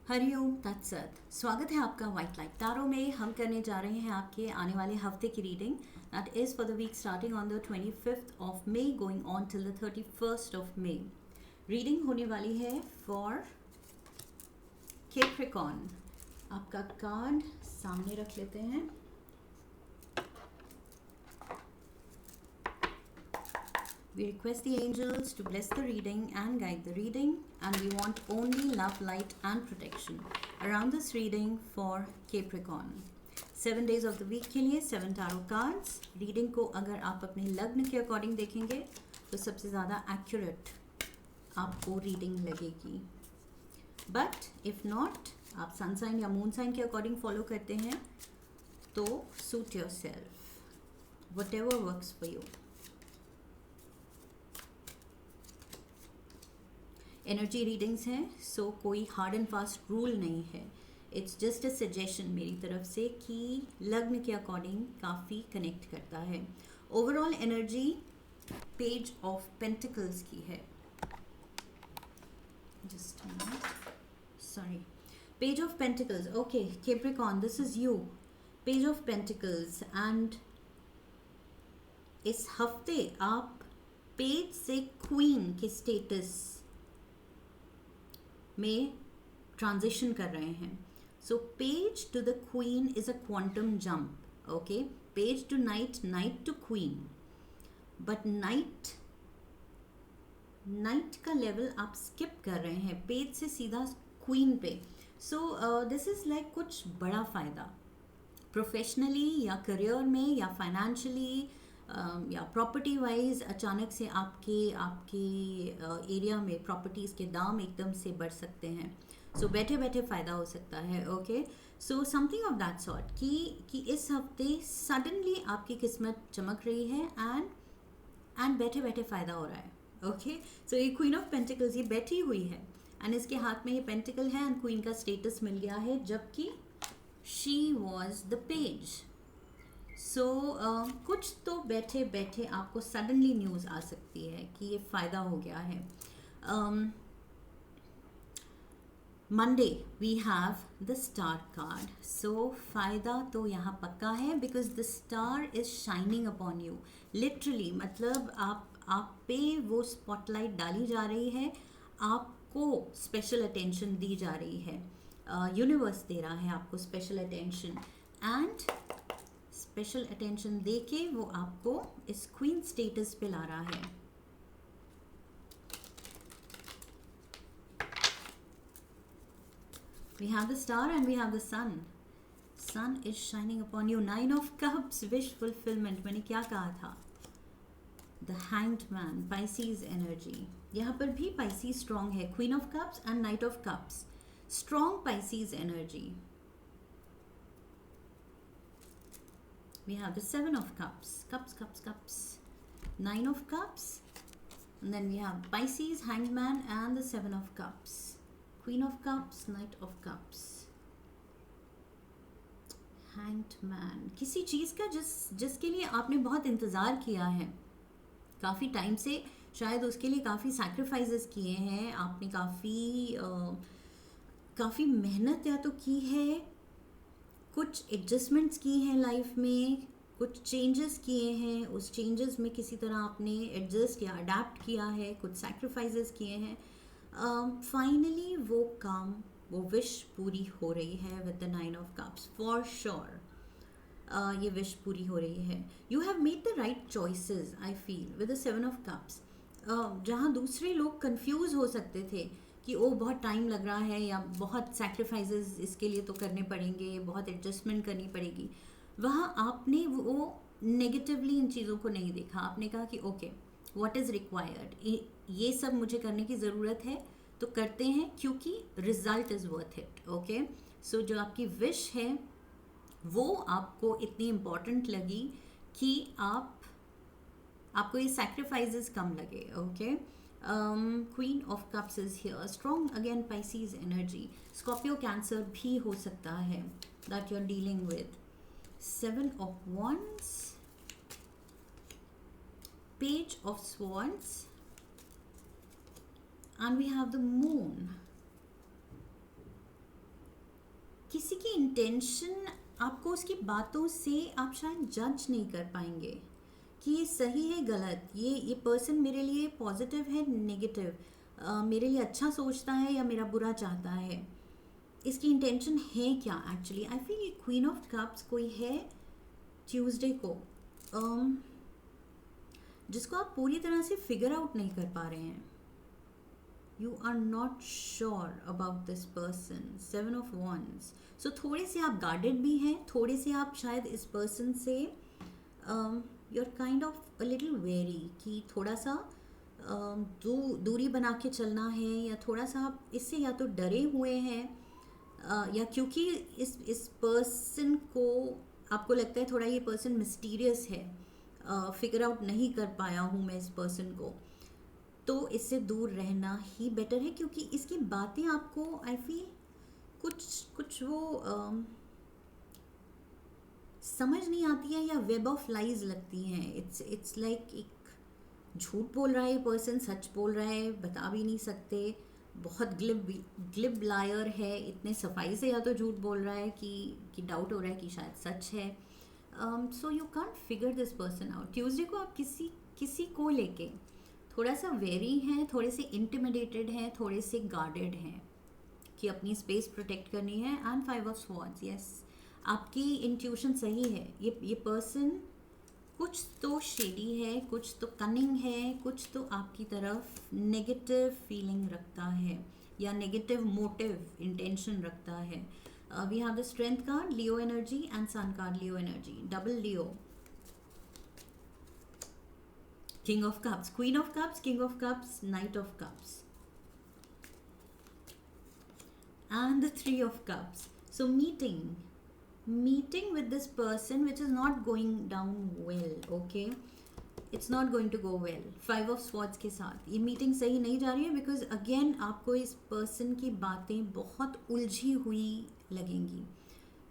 हरिओम तत्सत। स्वागत है आपका वाइट लाइट तारो में। हम करने जा रहे हैं आपके आने वाले हफ्ते की reading. That is for the week starting on the 25th of May going on till the 31st of May. Reading होने वाली है फॉर कैप्रिकॉर्न। आपका कार्ड सामने रख लेते हैं। We request the angels to bless the reading and guide the reading, and we want only love, light, and protection around this reading for Capricorn. 7 days of the week के लिए 7 tarot cards. Reading को अगर आप अपने लग्न के according देखेंगे तो सबसे ज़्यादा एक्यूरेट आपको रीडिंग लगेगी, बट इफ़ नॉट, आप सन साइन या मून साइन के अकॉर्डिंग फॉलो करते हैं तो suit your self, what ever works for you. Energy readings हैं, सो कोई हार्ड एंड फास्ट रूल नहीं है। इट्स जस्ट अ सजेशन मेरी तरफ से कि लग्न के अकॉर्डिंग काफ़ी कनेक्ट करता है। Overall energy page of pentacles की है। Just sorry, page of pentacles. Okay Capricorn, this is you. Page of pentacles, and इस हफ्ते आप पेज से क्वीन के स्टेटस में ट्रांजिशन कर रहे हैं। So page to the queen is a quantum jump. Okay, page to knight, knight to queen, but knight का लेवल आप स्किप कर रहे हैं, पेज से सीधा क्वीन पे। सो दिस इज लाइक कुछ बड़ा फ़ायदा प्रोफेशनली या करियर में या फाइनेंशियली या प्रॉपर्टी वाइज। अचानक से आपके एरिया में प्रॉपर्टीज़ के दाम एकदम से बढ़ सकते हैं। सो बैठे बैठे फ़ायदा हो सकता है। Okay, so something of that sort कि इस हफ्ते सडनली आपकी किस्मत चमक रही है एंड बैठे बैठे फ़ायदा हो रहा है। ओके, सो ये क्वीन ऑफ पेंटिकल्स ये बैठी हुई है एंड इसके हाथ में ये पेंटिकल है एंड क्वीन का स्टेटस मिल गया है, जबकि शी वॉज द पेज। सो कुछ तो बैठे बैठे आपको सडनली न्यूज़ आ सकती है कि ये फ़ायदा हो गया है। Monday we have the star card. So फ़ायदा तो यहाँ पक्का है because the star is shining upon you. Literally मतलब आप पे वो स्पॉटलाइट डाली जा रही है, आपको स्पेशल अटेंशन दी जा रही है। यूनिवर्स दे रहा है आपको special attention, and special attention देके वो आपको इस क्वीन स्टेटस पे ला रहा है। We have the star and we have the sun. Sun is shining upon you. 9 of cups, wish fulfilment. मैंने क्या कहा था? The hanged man, Pisces energy. यहाँ पर भी पाइसीज स्ट्रॉन्ग है। Queen of cups and knight of cups, strong Pisces energy. We have the 7 of cups, cups, 9 of cups, and then we have Pisces, Hanged Man, and the 7 of cups, Queen of cups, Knight of cups, Hanged Man। किसी चीज़ का जिसके लिए आपने बहुत इंतज़ार किया है काफ़ी टाइम से, शायद उसके लिए काफ़ी सैक्रिफाइसेस किए हैं आपने, काफ़ी मेहनत या तो की है, कुछ एडजस्टमेंट्स की हैं लाइफ में, कुछ चेंजेस किए हैं, उस चेंजेस में किसी तरह आपने एडजस्ट या अडेप्ट किया है, कुछ सैक्रिफाइसेस किए हैं। फाइनली वो काम, वो विश पूरी हो रही है with the 9 of cups for sure. ये विश पूरी हो रही है। You have made the right choices I feel with the 7 of cups. जहाँ दूसरे लोग कंफ्यूज हो सकते थे कि ओ बहुत टाइम लग रहा है या बहुत सैक्रिफाइसेस इसके लिए तो करने पड़ेंगे, बहुत एडजस्टमेंट करनी पड़ेगी, वहाँ आपने वो नेगेटिवली इन चीज़ों को नहीं देखा। आपने कहा कि ओके, व्हाट इज़ रिक्वायर्ड, ये सब मुझे करने की ज़रूरत है तो करते हैं क्योंकि result is worth it. Okay, so जो आपकी विश है वो आपको इतनी इम्पॉर्टेंट लगी कि आपको ये सैक्रिफाइसेस कम लगे। Okay, queen of cups is here, strong again Pisces energy. Scorpio Cancer भी हो सकता है that you are dealing with. 7 of wands, page of swords, and we have the moon। की इंटेंशन, आपको उसकी बातों से आप शायद जज नहीं कर पाएंगे कि ये सही है गलत, ये पर्सन मेरे लिए पॉजिटिव है नेगेटिव, मेरे लिए अच्छा सोचता है या मेरा बुरा चाहता है, इसकी इंटेंशन है क्या actually. I feel queen of cups कोई है ट्यूसडे को, जिसको आप पूरी तरह से फिगर आउट नहीं कर पा रहे हैं। You are not sure about this person, 7 of wands। So थोड़े से आप गार्डेड भी हैं, थोड़े से आप शायद इस पर्सन से you are kind of a little wary, कि थोड़ा सा दूरी बना के चलना है, या थोड़ा सा आप इससे या तो डरे हुए हैं, या क्योंकि इस पर्सन को आपको लगता है थोड़ा ये पर्सन मिस्टीरियस है, फिगर आउट नहीं कर पाया हूँ मैं इस पर्सन को, तो इससे दूर रहना ही बेटर है। क्योंकि इसकी बातें आपको आई फील कुछ वो समझ नहीं आती है, या वेब ऑफ लाइज लगती हैं। इट्स लाइक एक झूठ बोल रहा है ये पर्सन, सच बोल रहा है, बता भी नहीं सकते, बहुत ग्लिब लायर है, इतने सफाई से या तो झूठ बोल रहा है कि डाउट हो रहा है कि शायद सच है। So you can't figure this person out. Tuesday को आप किसी को लेके थोड़ा सा वेरी हैं, थोड़े से इंटिमिडेटेड हैं, थोड़े से गार्डेड हैं कि अपनी स्पेस प्रोटेक्ट करनी है। एंड 5 ऑफ स्वॉर्ड्स, यस, आपकी इंट्यूशन सही है। ये पर्सन कुछ तो शेडी है, कुछ तो कनिंग है, कुछ तो आपकी तरफ नेगेटिव फीलिंग रखता है या नेगेटिव मोटिव इंटेंशन रखता है। We have the strength card, Leo energy, and sun card, Leo energy, double Leo, king of cups, queen of cups, king of cups, knight of cups, and the 3 of cups. So meeting with this person which is not going down well, okay, it's not going to go well। 5 of swords के साथ ये meeting सही नहीं जा रही है, because again आपको इस पर्सन की बातें बहुत उलझी हुई लगेंगी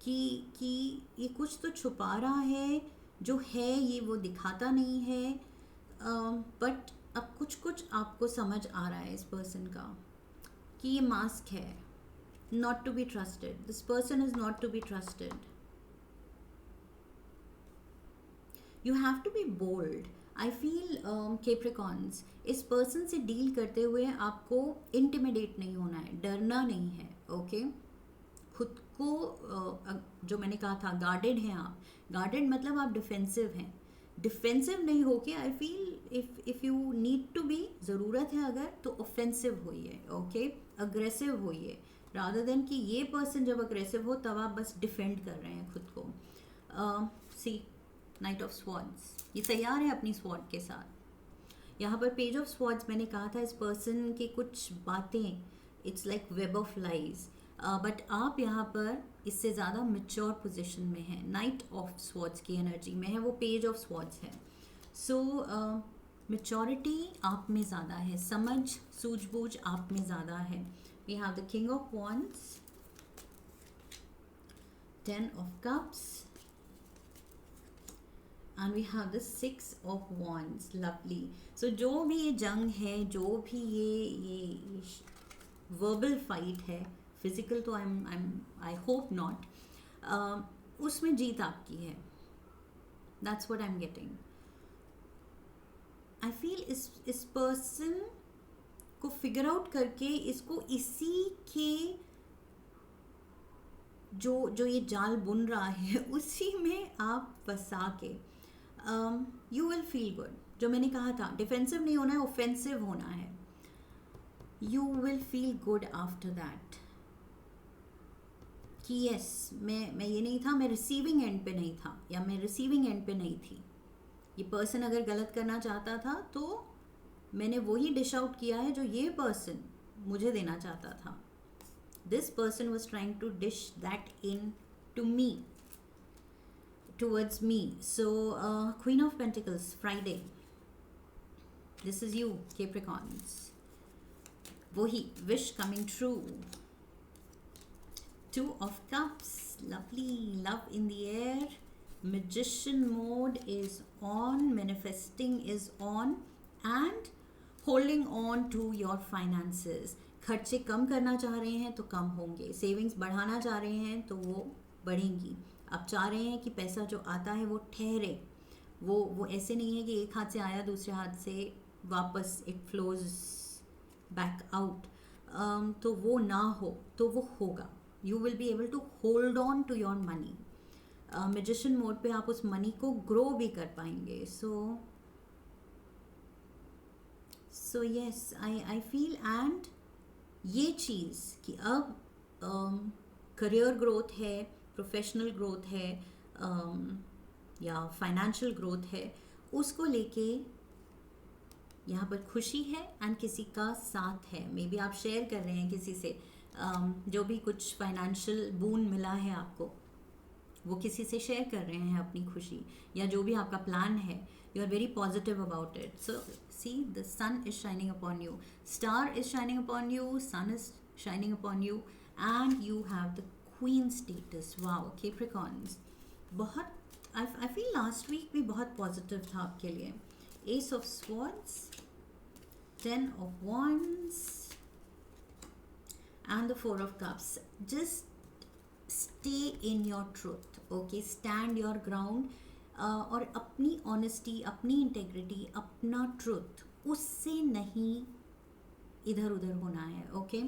कि ये कुछ तो छुपा रहा है, जो है ये वो दिखाता नहीं है, बट अब कुछ आपको समझ आ रहा है इस पर्सन का कि ये मास्क है, not to be trusted, this person is not to be trusted, you have to be bold। I feel Capricorns, इस पर्सन से डील करते हुए आपको इंटिमिडेट नहीं होना है, डरना नहीं है, ओके। खुद को जो मैंने कहा था गार्डेड हैं आप, गार्डेड मतलब आप डिफेंसिव हैं, डिफेंसिव नहीं होके I feel if you need to be, ज़रूरत है अगर, तो ऑफेंसिव होइए, ओके, अग्रेसिव होइए, रादर देन कि ये पर्सन जब अग्रेसिव हो तब आप बस डिफेंड कर रहे हैं खुद को। सी नाइट ऑफ स्वॉर्ड्स, ये तैयार है अपनी स्वॉर्ड के साथ। यहाँ पर पेज ऑफ स्वॉर्ड्स मैंने कहा था इस पर्सन की कुछ बातें, it's like web of lies, but आप यहाँ पर इससे ज़्यादा मेच्योर पोजिशन में हैं, नाइट ऑफ स्वॉर्ड्स की एनर्जी में है, वो पेज ऑफ स्वॉर्ड्स है। सो मेच्योरिटी आप में ज़्यादा है, समझ सूझबूझ आप में ज़्यादा है। We have the King of Wands, 10 of Cups, and we have the 6 of Wands, lovely। So जो भी ये जंग है, जो भी ये verbal fight है, physical तो I hope not, उसमें जीत आपकी है, that's what I'm getting। I feel इस person को फिगर आउट करके इसको इसी के जो ये जाल बुन रहा है उसी में आप फंसा के यू विल फील गुड। जो मैंने कहा था डिफेंसिव नहीं होना है, ऑफेंसिव होना है। You will feel good after that कि यस, मैं ये नहीं था, मैं रिसीविंग एंड पे नहीं था, या मैं रिसीविंग एंड पे नहीं थी। ये पर्सन अगर गलत करना चाहता था तो मैंने वही डिश आउट किया है जो ये पर्सन मुझे देना चाहता था। This person was trying to dish that into me, towards me. So queen of pentacles, Friday, this is you Capricorns, वही wish coming true. 2 of cups, lovely, love in the air, magician mode is on, manifesting is on, and holding on to your finances। खर्चे कम करना चाह रहे हैं तो कम होंगे, savings बढ़ाना चाह रहे हैं तो वो बढ़ेंगी। आप चाह रहे हैं कि पैसा जो आता है वो ठहरे, वो ऐसे नहीं है कि एक हाथ से आया दूसरे हाथ से वापस इट फ्लोज बैक आउट, तो वो ना हो, तो वो होगा। You will be able to hold on to your money. Magician mode पे आप उस मनी को ग्रो भी कर पाएंगे। So yes, I feel, and ये चीज़ कि अब करियर ग्रोथ है, प्रोफेशनल ग्रोथ है, या फाइनेंशियल ग्रोथ है, उसको लेके यहाँ पर खुशी है एंड किसी का साथ है। मे बी आप शेयर कर रहे हैं किसी से जो भी कुछ फाइनेंशियल बून मिला है आपको, वो किसी से शेयर कर रहे हैं अपनी खुशी, या जो भी आपका प्लान है, you are very positive about it. So see, the sun is shining upon you, star is shining upon you, sun is shining upon you, and you have the queen status. Wow Capricorns, बहुत I feel last week भी बहुत positive था आपके लिए। S of swords, 10 of wands and the 4 of cups. Just stay in your truth, okay? Stand your ground, और अपनी honesty, अपनी integrity, अपना ट्रुथ, उससे नहीं इधर उधर होना है, ओके?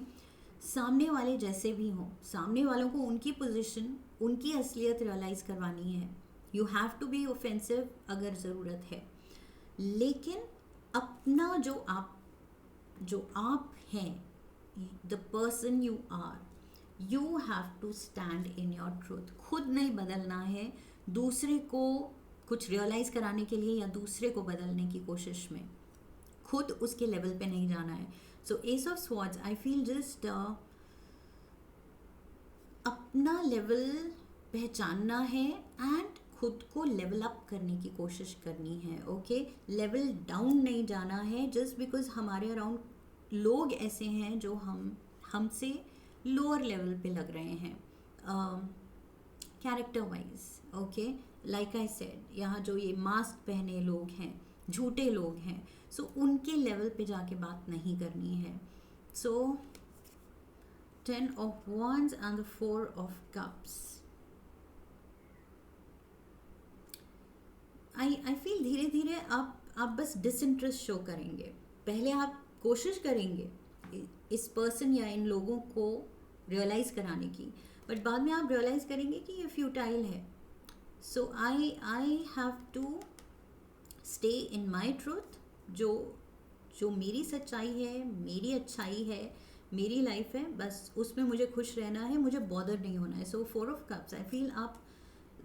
सामने वाले जैसे भी हों, सामने वालों को उनकी पोजीशन, उनकी असलियत रियलाइज़ करवानी है। You have to be offensive अगर ज़रूरत है, लेकिन अपना जो आप हैं, the person you are, you have to stand in your truth. खुद नहीं बदलना है, दूसरे को कुछ रियलाइज़ कराने के लिए या दूसरे को बदलने की कोशिश में, खुद उसके लेवल पे नहीं जाना है। So ace of swords, I feel just अपना लेवल पहचानना है एंड खुद को लेवल अप करने की कोशिश करनी है, ओके? लेवल डाउन नहीं जाना है जस्ट बिकॉज हमारे अराउंड लोग ऐसे हैं जो हमसे लोअर लेवल पे लग रहे हैं character wise, okay? Like I said, यहाँ जो ये मास्क पहने लोग हैं, झूठे लोग हैं, सो उनके लेवल पे जाके बात नहीं करनी है। सो 10 of wands and the 4 of cups. I feel धीरे धीरे आप बस डिसइंटरेस्ट शो करेंगे। पहले आप कोशिश करेंगे इस पर्सन या इन लोगों को रियलाइज़ कराने की, बट बाद में आप रियलाइज़ करेंगे कि ये फ्यूटाइल है। So I have to stay in my truth. जो मेरी सच्चाई है, मेरी अच्छाई है, मेरी लाइफ है, बस उसमें मुझे खुश रहना है, मुझे बॉदर नहीं होना है। सो 4 of cups, आई फील आप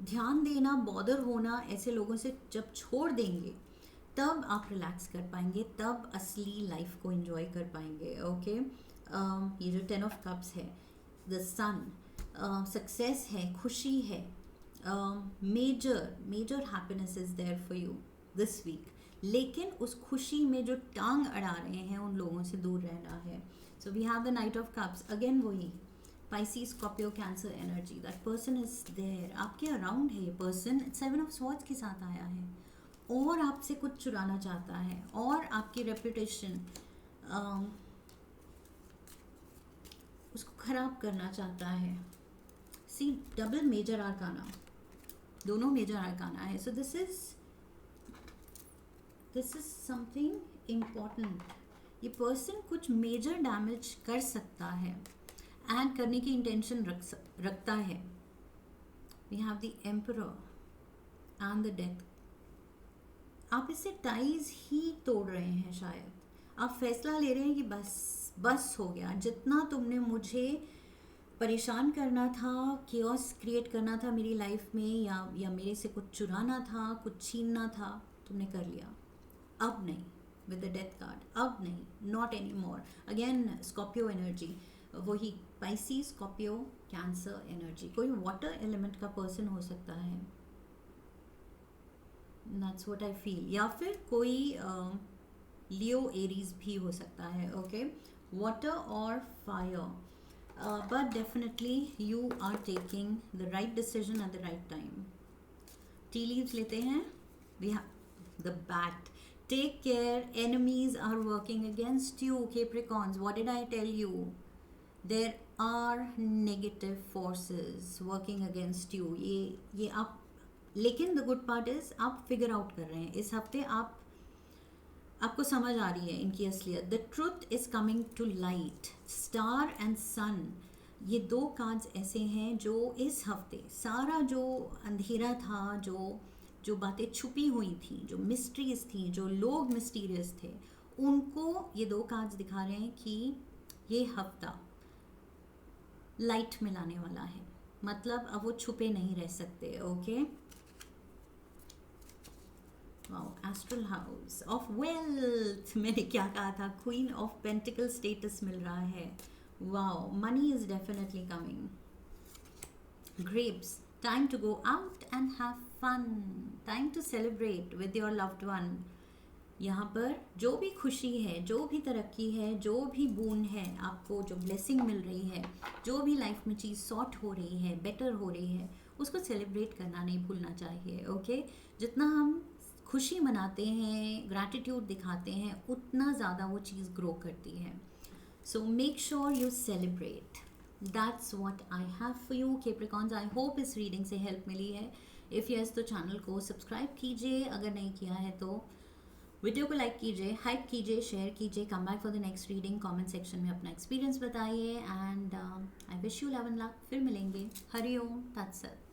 ध्यान देना, बॉदर होना ऐसे लोगों से जब छोड़ देंगे, तब आप रिलैक्स कर पाएंगे, तब असली लाइफ को एंजॉय कर पाएंगे, ओके? ये जो 10 of cups है, द सन, सक्सेस है, खुशी है, major happiness is there for you this week, लेकिन उस खुशी में जो टांग अड़ा रहे हैं उन लोगों से दूर रहना है। So we have the knight of cups, again वही Pisces, Scorpio, Cancer energy, that person is there, आपके अराउंड है ये पर्सन, 7 of swords के साथ आया है, और आपसे कुछ चुराना चाहता है, और आपकी रेपुटेशन उसको खराब करना चाहता है। सी, डबल मेजर आर्काना, दोनों मेजर आर्काना है। So this is something important. ये पर्सन कुछ मेजर डैमेज कर सकता है एंड करने की इंटेंशन रखता है। We have the emperor and the death. आप इससे टाइज ही तोड़ रहे हैं, शायद आप फैसला ले रहे हैं कि बस हो गया, जितना तुमने मुझे परेशान करना था, केओस क्रिएट करना था मेरी लाइफ में, या मेरे से कुछ चुराना था, कुछ छीनना था, तुमने कर लिया, अब नहीं। विद द डेथ कार्ड, अब नहीं, not any more. Again Scorpio energy, वही Pisces, Scorpio, Cancer एनर्जी। कोई वाटर एलिमेंट का पर्सन हो सकता है, that's what I feel, या फिर कोई लियो एरीज भी हो सकता है, ओके? वाटर और fire, but definitely you are taking the right decision at the right time. Tea leaves लेते हैं। We have the bat, Take care, enemies are working against you. Capricorns, what did I tell you? There are negative forces working against you. ये आप, लेकिन the good part is आप figure out कर रहे हैं इस हफ्ते, आपको समझ आ रही है इनकी असलियत. The truth is coming to light. Star and sun, ये दो कार्ड्स ऐसे हैं जो इस हफ्ते सारा जो अंधेरा था, जो बातें छुपी हुई थी, जो मिस्ट्रीज थी, जो लोग मिस्टीरियस थे, उनको ये दो कार्ड्स दिखा रहे हैं कि ये हफ्ता लाइट में लाने वाला है. मतलब अब वो छुपे नहीं रह सकते. Okay, wow, astral house of wealth, मैंने क्या कहा था, क्वीन ऑफ पेंटिकल स्टेटस मिल रहा है. Wow, money is definitely coming. Grapes, time to go out and have fun, time to celebrate with your loved one. यहाँ पर जो भी खुशी है, जो भी तरक्की है, जो भी बून है, आपको जो ब्लेसिंग मिल रही है, जो भी लाइफ में चीज़ सॉर्ट हो रही है, बेटर हो रही है, उसको सेलिब्रेट करना नहीं भूलना चाहिए. ओके, जितना हम खुशी मनाते हैं, ग्रैटिट्यूड दिखाते हैं, उतना ज़्यादा वो चीज़ ग्रो करती है. So make sure you celebrate. That's what I have for you Capricorns. I hope इस रीडिंग से हेल्प मिली है. इफ़ यस तो चैनल को सब्सक्राइब कीजिए, अगर नहीं किया है तो वीडियो को लाइक कीजिए, हाइप कीजिए, शेयर कीजिए. Come back for the next reading. Comment section में अपना एक्सपीरियंस बताइए. And I wish you love and luck. फिर मिलेंगे. हरि ओम तत्सत.